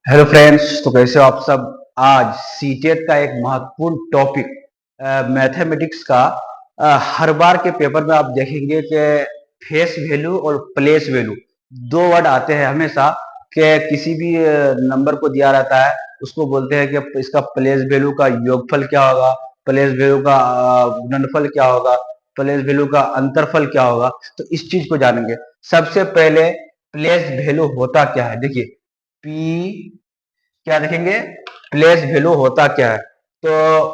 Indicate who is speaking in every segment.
Speaker 1: Hello friends, तो कैसे हो आप सब। आज सीटेट का एक महत्वपूर्ण टॉपिक मैथमेटिक्स का। हर बार के पेपर में आप देखेंगे कि फेस वैल्यू और प्लेस वैल्यू दो वर्ड आते हैं हमेशा। कि किसी भी नंबर को दिया रहता है, उसको बोलते हैं कि इसका प्लेस वैल्यू का योगफल क्या होगा, प्लेस वैल्यू का गुणनफल क्या होगा, प्लेस वैल्यू का अंतरफल क्या होगा। तो इस चीज को जानेंगे। सबसे पहले प्लेस वैल्यू होता क्या है, देखिए। पी क्या देखेंगे, प्लेस वैल्यू होता क्या है। तो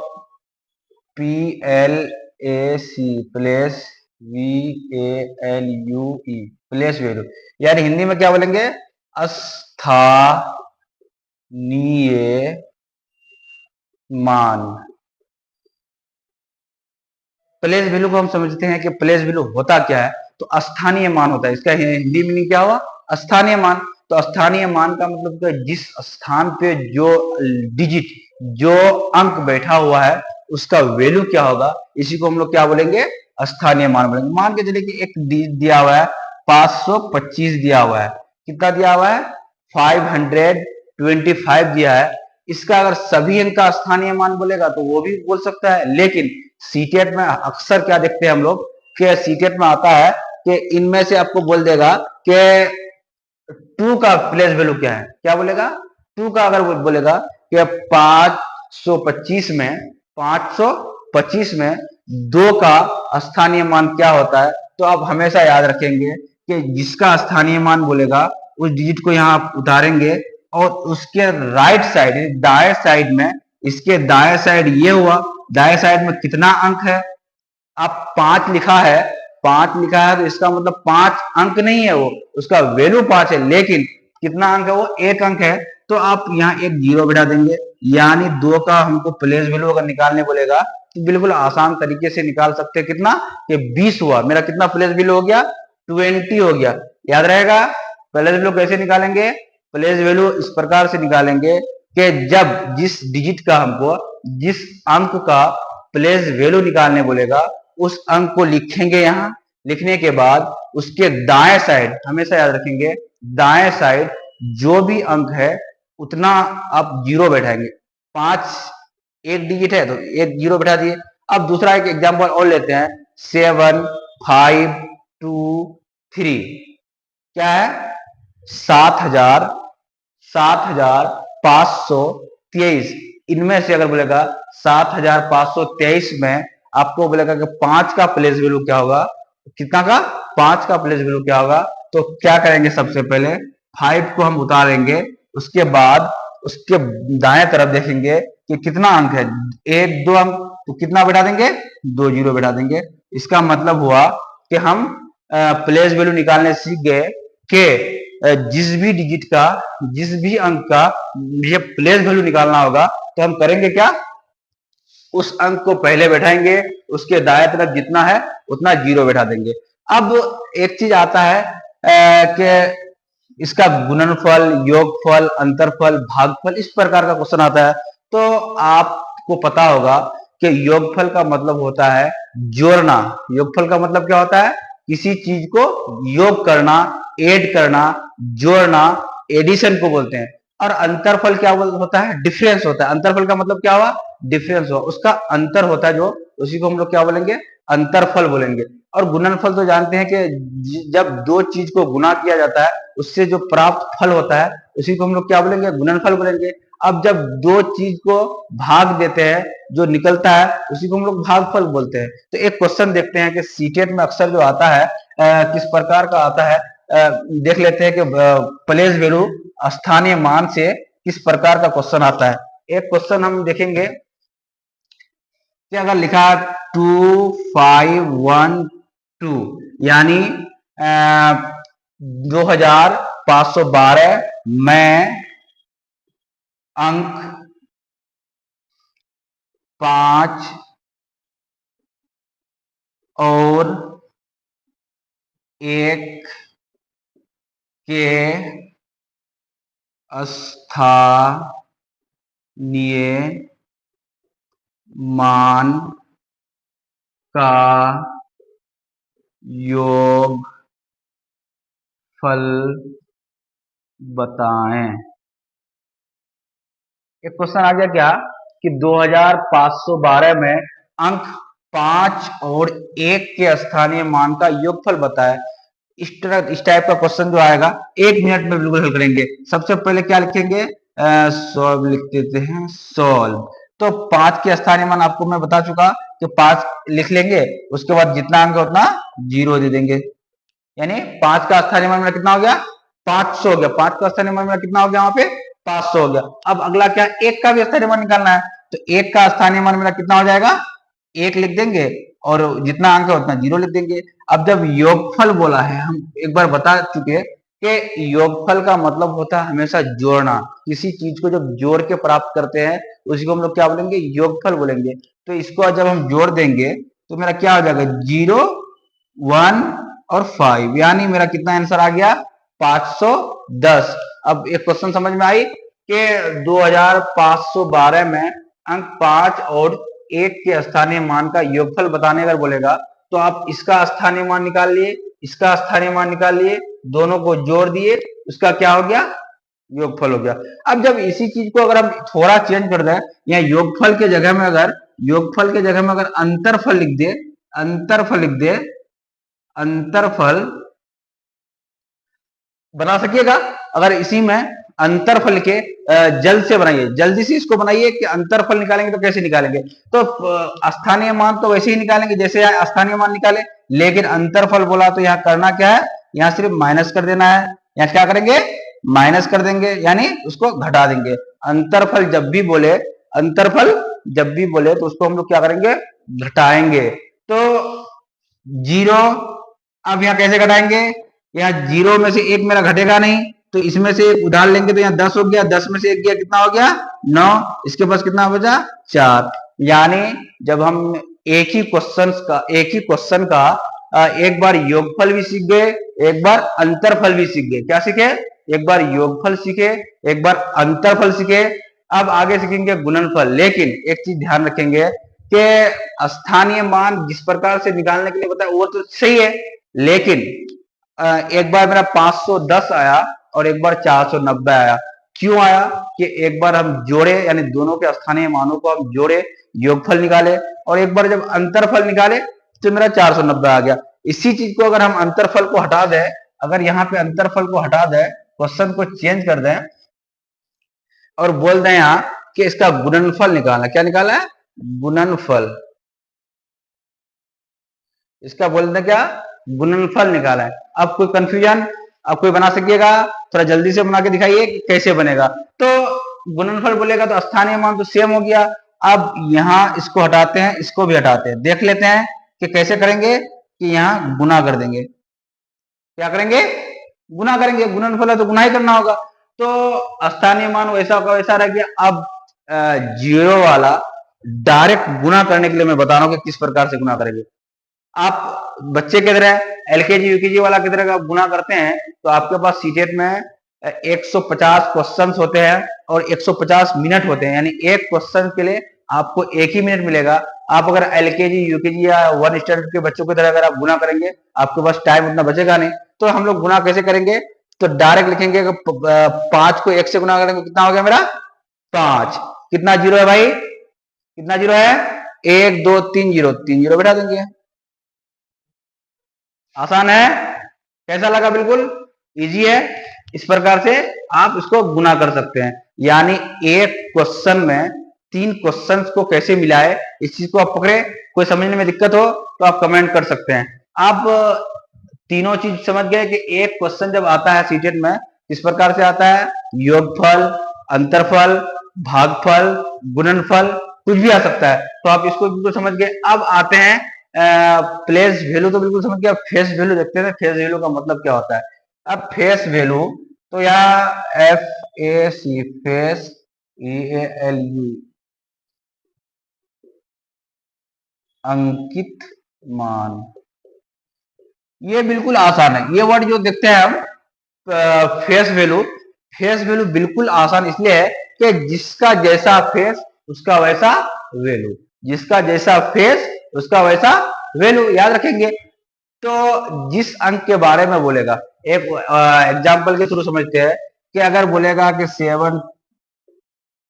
Speaker 1: P L A C place, V A L U E place value, यानी हिंदी में क्या बोलेंगे, स्थानीय मान। प्लेस वैल्यू को हम समझते हैं कि प्लेस वैल्यू होता क्या है, तो स्थानीय मान होता है। इसका हिंदी मीनिंग क्या हुआ, स्थानीय मान। तो स्थानीय मान का मतलब कि जिस स्थान पे जो डिजिट, जो अंक बैठा हुआ है, उसका वैल्यू क्या होगा, इसी को हम लोग क्या बोलेंगे, स्थानीय मान बोलेंगे। मान के चलिए कि एक दिया हुआ है 525 दिया हुआ है। कितना दिया हुआ है, 525 दिया है। इसका अगर सभी अंक का स्थानीय मान बोलेगा तो वो भी बोल सकता है, लेकिन सीटेट में अक्सर क्या देखते हैं हम लोग, कि सीटेट में आता है कि इनमें से आपको बोल देगा कि टू का प्लेस वैल्यू क्या है। क्या बोलेगा, टू का अगर वो बोलेगा कि 525 में 525 में दो का स्थानीय मान क्या होता है, तो आप हमेशा याद रखेंगे कि जिसका स्थानीय मान बोलेगा उस डिजिट को यहाँ आप उतारेंगे, और उसके राइट साइड दाएं साइड में, इसके दाएं साइड ये हुआ, दाएं साइड में कितना अंक है, आप 5 लिखा है, 5 लिखा है, तो इसका मतलब 5 अंक नहीं है वो, उसका वैल्यू 5 है, लेकिन कितना अंक है वो, 1 अंक है। तो आप यहाँ एक जीरो बिठा देंगे। यानी दो का हमको प्लेस वैल्यू अगर निकालने बोलेगा तो बिल्कुल आसान तरीके से निकाल सकते हैं। कितना, कि 20 हुआ, मेरा कितना प्लेस वैल्यू हो गया, 20 हो गया। याद रहेगा। प्लेस वैल्यू कैसे निकालेंगे, प्लेस वैल्यू इस प्रकार से निकालेंगे कि जब जिस डिजिट का हमको, जिस अंक का प्लेस वैल्यू निकालने बोलेगा, उस अंक को लिखेंगे यहाँ। लिखने के बाद उसके दाएं साइड, हमेशा याद रखेंगे, दाएं साइड जो भी अंक है उतना आप जीरो बैठाएंगे। 5 एक डिजिट है तो एक जीरो बैठा दिए। अब दूसरा एक एग्जांपल और लेते हैं, 7 5 2 3। क्या है, 7,000, 7,523। इनमें से अगर बोलेगा 7,523 में आपको बोलेगा कि 5 का प्लेस वैल्यू क्या होगा, कितना का, 5 का प्लेस वैल्यू क्या होगा। तो क्या करेंगे, सबसे पहले 5 को हम उतारेंगे, उसके बाद उसके दाएं तरफ देखेंगे कि कितना अंक है, एक दो अंक, तो कितना बैठा देंगे, दो जीरो बैठा देंगे। इसका मतलब हुआ कि हम प्लेस वैल्यू निकालने सीख गए कि जिस भी डिजिट का, जिस भी अंक का ये प्लेस वैल्यू निकालना होगा, तो हम करेंगे क्या, उस अंक को पहले बैठाएंगे, उसके दाएं तरफ जितना है उतना जीरो बैठा देंगे। अब एक चीज आता है कि इसका गुणनफल, योगफल, अंतरफल, भागफल, इस प्रकार का क्वेश्चन आता है। तो आपको पता होगा कि योगफल का मतलब होता है जोड़ना। योगफल का मतलब क्या होता है, किसी चीज को योग करना, ऐड करना, जोड़ना, एडिशन को बोलते हैं। और अंतरफल क्या होता है, डिफरेंस होता है। अंतरफल का मतलब क्या हुआ, डिफरेंस हुआ, उसका अंतर होता है जो, उसी को हम लोग क्या बोलेंगे, अंतरफल बोलेंगे। और गुणनफल तो जानते हैं कि जब दो चीज को गुना किया जाता है, उससे जो प्राप्त फल होता है, उसी को हम लोग क्या बोलेंगे, गुणनफल बोलेंगे। अब जब दो चीज को भाग देते हैं, जो निकलता है उसी को हम लोग भागफल बोलते हैं। तो एक क्वेश्चन देखते हैं कि सीटेट में अक्सर जो आता है किस प्रकार का आता है। देख लेते हैं कि प्लेस वैल्यू, स्थानीय मान से किस प्रकार का क्वेश्चन आता है। एक क्वेश्चन हम देखेंगे कि अगर लिखा 2512, यानी 2512 में अंक 5 और 1 के स्थानीय मान का योगफल बताएं। एक क्वेश्चन आ गया क्या कि 2512 में अंक 5 और 1 के स्थानीय मान का योगफल बताए। इस टाइप का क्वेश्चन जो आएगा 1 मिनट में बिल्कुल हल करेंगे। सबसे पहले क्या लिखेंगे, सॉल्व लिख देते हैं, सॉल्व। तो 5 के स्थानीय मान आपको मैं बता चुका कि 5 लिख लेंगे, उसके बाद जितना अंक है उतना 0 दे देंगे, यानी 5 का स्थानीय मान मेरा कितना हो गया, 500 हो गया। 5 का स्थानीय मान मेरा कितना हो गया, वहां पे 500 हो गया। अब अगला क्या, 1 का भी स्थानीय मान निकालना है, तो 1 का स्थानीय मान मेरा कितना हो जाएगा, 1 लिख देंगे और जितना अंक है उतना 0 लिख देंगे। अब जब योगफल बोला है, हम एक बार बता चुके कि योगफल का मतलब होता है हमेशा जोड़ना। किसी चीज को जब जोड़ के प्राप्त करते हैं उसी को हम लोग क्या बोलेंगे, योगफल बोलेंगे। तो इसको जब हम जोड़ देंगे तो मेरा क्या हो जाएगा, 0, 1 और 5, यानी मेरा कितना आंसर आ गया, 510। अब एक क्वेश्चन समझ में आई कि 2512 में अंक 5 और 1 के स्थानीय मान का योगफल बताने अगर बोलेगा तो आप इसका स्थानीय मान निकाल लिए, इसका स्थानीय मान निकाल लिए, दोनों को जोड़ दिए, उसका क्या हो गया, योगफल हो गया। अब जब इसी चीज को अगर हम थोड़ा चेंज कर दें, या योगफल के जगह में अगर अंतरफल लिख दे, अंतरफल बना सकिएगा। अगर इसी में अंतरफल के जल्द से बनाइए, जल्दी से इसको बनाइए कि अंतरफल निकालेंगे तो कैसे निकालेंगे। तो स्थानीय मान तो वैसे ही निकालेंगे जैसे स्थानीय मान निकाले, लेकिन अंतरफल बोला तो यहाँ करना क्या है, यहाँ सिर्फ माइनस कर देना है। यहाँ क्या करेंगे, माइनस कर देंगे, यानी उसको घटा देंगे। अंतरफल जब भी बोले तो उसको हम लोग क्या करेंगे, घटाएंगे। तो 0, अब यहाँ कैसे घटाएंगे, यहाँ 0 में से 1 मेरा घटेगा नहीं, तो इसमें से 1 उधार लेंगे तो यहाँ 10 हो गया, 10 में से 1 गया, कितना हो गया, 9। इसके पास कितना बचा, 4। यानी जब हम एक ही क्वेश्चन का एक बार योगफल भी सीख गए, एक बार अंतरफल भी सीख गए। क्या सीखे, एक बार योगफल सीखे, एक बार अंतरफल सीखे, अब आगे सीखेंगे गुणनफल। लेकिन एक चीज ध्यान रखेंगे कि स्थानीय मान जिस प्रकार से निकालने के लिए बताया वो तो सही है, लेकिन एक बार मेरा 510 आया और एक बार 490 आया। क्यों आया कि एक बार हम जोड़े, यानी दोनों के स्थानीय मानों को हम जोड़े, योगफल निकाले, और एक बार जब अंतरफल निकाले तो मेरा 490 आ गया। इसी चीज को अगर हम अंतरफल को हटा दें, अगर यहाँ पे अंतरफल को हटा दें, क्वेश्चन को चेंज कर दें और बोल दें यहाँ कि इसका गुणनफल निकालना, क्या निकाला है, गुणनफल। इसका बोल दें क्या, गुणनफल निकाला है। अब कोई कंफ्यूजन, अब कोई बना सकिएगा, थोड़ा जल्दी से बना के दिखाइए कि कैसे बनेगा। तो गुणनफल बोलेगा तो स्थानीय मान तो सेम हो गया। अब यहाँ इसको हटाते हैं, इसको भी हटाते हैं, देख लेते हैं कि कैसे करेंगे, कि यहाँ गुना कर देंगे। क्या करेंगे, गुना करेंगे, गुणनफल है तो गुना ही करना होगा। तो स्थानीय मान वैसा का वैसा रह गया। अब 0 वाला डायरेक्ट गुना करने के लिए मैं बता रहा हूँ कि किस प्रकार से गुना करेंगे। आप बच्चे की तरह एलकेजी यूकेजी वाला की तरह गुना करते हैं तो आपके पास सीटेट में 150 क्वेश्चंस होते हैं और 150 मिनट होते हैं, यानी एक क्वेश्चन के लिए आपको 1 ही मिनट मिलेगा। आप अगर एलकेजी यूकेजी या 1 स्टैंडर्ड के बच्चों की तरह अगर आप गुना करेंगे, आपके पास टाइम उतना बचेगा नहीं। तो हम लोग गुना कैसे करेंगे, तो डायरेक्ट लिखेंगे 5 को 1 से गुना करेंगे, कितना हो गया मेरा 5। कितना 0 है भाई, कितना 0 है, 1 2 3 0, 3 0 बैठा देंगे। आसान है, कैसा लगा, बिल्कुल इजी है। इस प्रकार से आप इसको गुना कर सकते हैं, यानी एक क्वेश्चन में 3 क्वेश्चंस को कैसे मिलाए, इस चीज को आप पकड़े। कोई समझने में दिक्कत हो तो आप कमेंट कर सकते हैं। आप तीनों चीज समझ गए कि एक क्वेश्चन जब आता है सीटेट में किस प्रकार से आता है, योगफल, अंतरफल, भागफल, गुणनफल, कुछ भी आ सकता है। तो आप इसको बिल्कुल समझ गए। अब आते हैं प्लेस वैल्यू, तो बिल्कुल समझ गया। फेस वैल्यू देखते हैं, फेस वैल्यू का मतलब क्या होता है। अब फेस वैल्यू तो यहाँ FAC, फेस, EALU, अंकित मान, ये बिल्कुल आसान है। ये वर्ड जो देखते हैं हम फेस वैल्यू, फेस वैल्यू बिल्कुल आसान इसलिए है कि जिसका जैसा फेस उसका वैसा वैल्यू, जिसका जैसा फेस उसका वैसा वैल्यू, याद रखेंगे। तो जिस अंक के बारे में बोलेगा, एक एग्जांपल के थ्रू समझते हैं कि अगर बोलेगा कि 7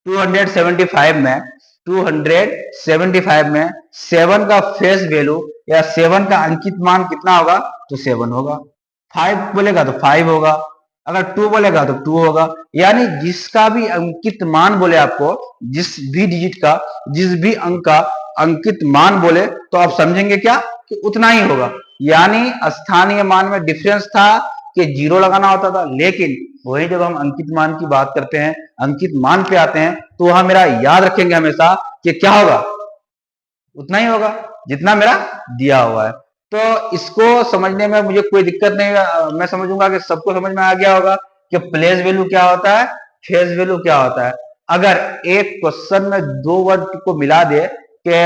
Speaker 1: 275 में 275 में 7 का फेस वैल्यू या 7 का अंकित मान कितना होगा? तो 7 होगा। 5 बोलेगा तो 5 होगा, अगर 2 बोलेगा तो 2 होगा। यानी जिसका भी अंकित मान बोले आपको, जिस भी डिजिट का, जिस भी अंक का अंकित मान बोले तो आप समझेंगे क्या कि उतना ही होगा। यानी स्थानीय मान में डिफरेंस था कि 0 लगाना होता था, लेकिन वही जब हम अंकित मान की बात करते हैं, अंकित मान पे आते हैं, तो वहां मेरा याद रखेंगे हमेशा कि क्या होगा? उतना ही होगा जितना मेरा दिया हुआ है। तो इसको समझने में मुझे कोई दिक्कत नहीं है। मैं समझूंगा कि सबको समझ में आ गया होगा कि प्लेस वैल्यू क्या होता है, फेज वैल्यू क्या होता है। अगर एक क्वेश्चन में दो वर्ड को मिला दे कि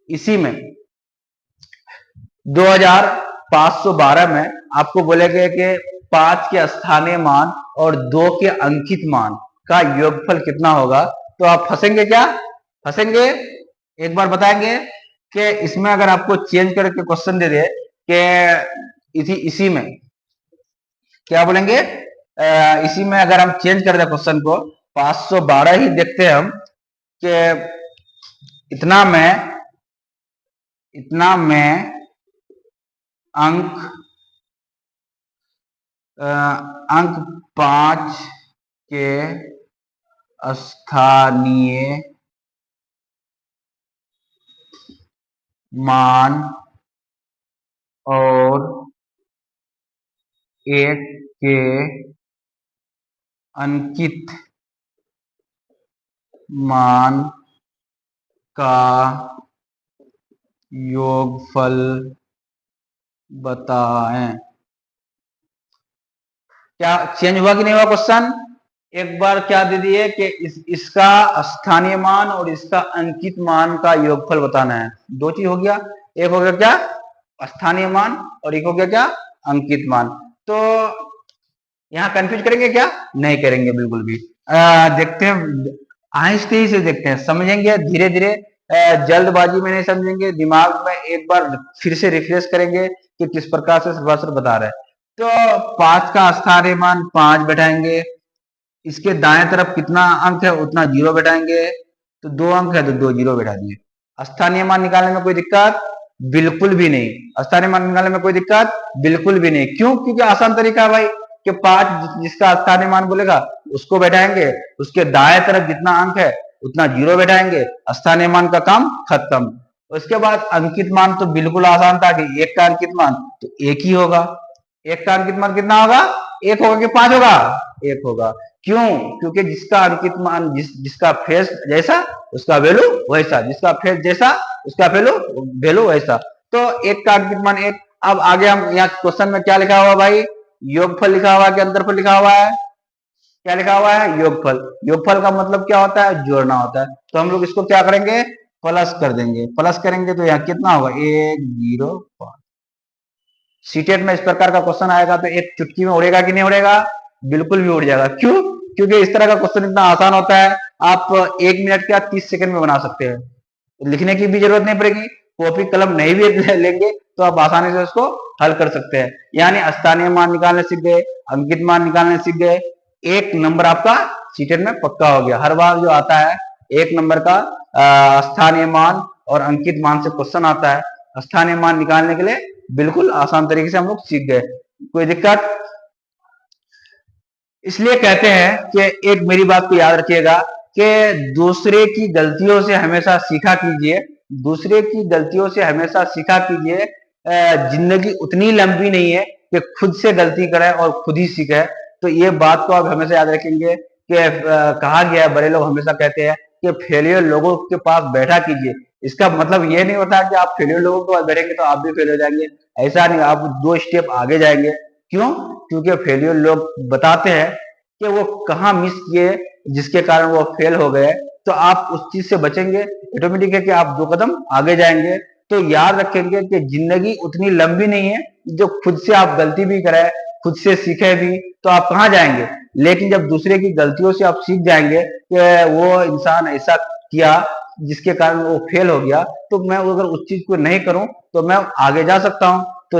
Speaker 1: इसी में 2512 में आपको बोलेगे कि 5 के स्थानीय मान और 2 के अंकित मान का योगफल कितना होगा, तो आप फंसेंगे क्या? फंसेंगे? एक बार बताएंगे कि इसमें अगर आपको चेंज करके क्वेश्चन दे दे कि इसी में क्या बोलेंगे, इसी में अगर हम चेंज कर दे क्वेश्चन को, 512 ही देखते हैं हम कि इतना में अंक 5 के स्थानीय मान और 1 के अंकित मान का योगफल बताएं। क्या चेंज हुआ कि नहीं हुआ क्वेश्चन? एक बार क्या दे दिए कि इसका स्थानीय मान और इसका अंकित मान का योगफल बताना है। दो चीज हो गया, एक हो गया क्या? स्थानीय मान, और एक हो गया क्या? अंकित मान। तो यहाँ कंफ्यूज करेंगे क्या? नहीं करेंगे बिल्कुल भी। देखते हैं, आहिस्ते से देखते हैं, समझेंगे धीरे धीरे, जल्दबाजी में नहीं समझेंगे, दिमाग में एक बार फिर से रिफ्रेश करेंगे कि किस प्रकार से सर बता रहे हैं। तो 5 का स्थानीय मान 5 बैठाएंगे, इसके दाएं तरफ कितना अंक है उतना 0 बैठाएंगे, तो 2 अंक है तो 2 0 बैठा दिए। स्थानीय मान निकालने में कोई दिक्कत बिल्कुल भी नहीं। स्थानीय मान निकालने में कोई दिक्कत बिल्कुल भी नहीं। क्यों? क्योंकि आसान तरीका है भाई कि 5 जिसका स्थानीय मान बोलेगा उसको बैठाएंगे, उसके दाएं तरफ जितना अंक है उतना 0 बैठाएंगे, स्थानीय मान का काम खत्म। उसके बाद अंकित मान तो बिल्कुल आसान था कि 1 का अंकित मान तो 1 ही होगा। 1 का अंकित मान कितना होगा? 1 होगा कि 5 होगा? 1 होगा। क्यों? क्योंकि जिसका अंकित मान जिसका फेस जैसा उसका वैल्यू वैसा, जिसका फेस जैसा उसका वैल्यू वैसा। तो 1 का अंकित मान 1। अब आगे हम यहाँ क्वेश्चन में क्या लिखा हुआ भाई? योगफल लिखा हुआ है कि अंतरफल लिखा हुआ है? क्या लिखा हुआ है? योगफल। योगफल का मतलब क्या होता है? जोड़ना होता है। तो हम लोग इसको क्या करेंगे? प्लस कर देंगे। प्लस करेंगे तो यहाँ कितना होगा? 1 0 5। सीटेट में इस प्रकार का क्वेश्चन आएगा तो एक चुटकी में उड़ेगा कि नहीं उड़ेगा? बिल्कुल भी उड़ जाएगा। क्यों? क्योंकि इस तरह का क्वेश्चन इतना आसान होता है, आप 1 मिनट क्या 30 सेकंड में बना सकते हैं। लिखने की भी जरूरत नहीं पड़ेगी, कॉपी कलम नहीं भी लेंगे तो आप आसानी से उसको हल कर सकते हैं। यानी स्थानीय मान निकालने सीख गए, अंकित मान निकालने सीख गए, 1 नंबर आपका सीटेट में पक्का हो गया। हर बार जो आता है 1 नंबर का स्थानीय मान और अंकित मान से क्वेश्चन आता है, स्थानीय मान निकालने के लिए बिल्कुल आसान तरीके से हम लोग सीख गए। कोई दिक्कत? इसलिए कहते हैं कि एक मेरी बात को याद रखिएगा कि दूसरे की गलतियों से हमेशा सीखा कीजिए, दूसरे की गलतियों से हमेशा सीखा कीजिए। जिंदगी उतनी लंबी नहीं है कि खुद से गलती करें और खुद ही सीखें। तो ये बात को आप हमेशा याद रखेंगे कि कहा गया है, बड़े लोग हमेशा कहते हैं कि फेलियर लोगों के पास बैठा कीजिए। इसका मतलब ये नहीं होता कि आप फेलियर लोगों के पास बैठेंगे तो आप भी फेल हो जाएंगे, ऐसा नहीं। आप 2 स्टेप आगे जाएंगे। क्यों? क्योंकि फेलियर लोग बताते हैं कि वो कहाँ मिस किए जिसके कारण वो फेल हो गए। तो आप उस चीज से बचेंगे, ऑटोमेटिक है कि आप 2 कदम आगे जाएंगे। तो याद रखेंगे कि जिंदगी उतनी लंबी नहीं है, जो खुद से आप गलती भी करें, खुद से सीखे भी तो आप कहाँ जाएंगे। लेकिन जब दूसरे की गलतियों से आप सीख जाएंगे कि वो इंसान ऐसा किया जिसके कारण वो फेल हो गया, तो मैं अगर उस चीज को नहीं करूं तो मैं आगे जा सकता हूं। तो